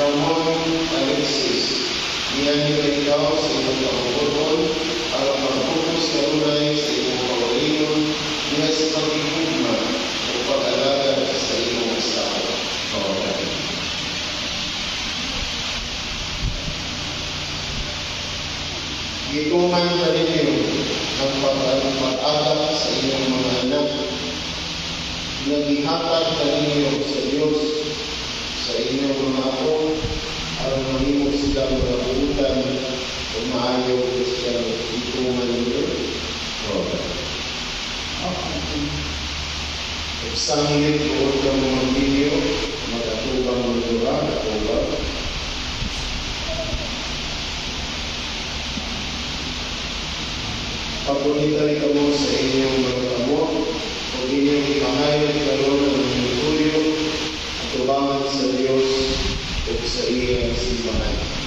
Ramon Alexis, iyan nila ikaw sa iyong pangungulon para mag-focus na unay sa iyong kawalingon niya sa pagkikugma o pag-alaga sa iyong estado. Gituman na ninyo ang pag-agap sa inyong mga anak. Naghihatag na ninyo sa Diyos sa inyong mga apo para mahimog silang makabutan o maayaw silang gituman ninyo. Sanglit ko ng mga video, mag-atubang mga atubang. Pagpunita rin kamo sa inyong mga kamo, o inyong ipangayat karoon ng inyong tulyo, at tubangan sa Diyos o sa iyang simbahan.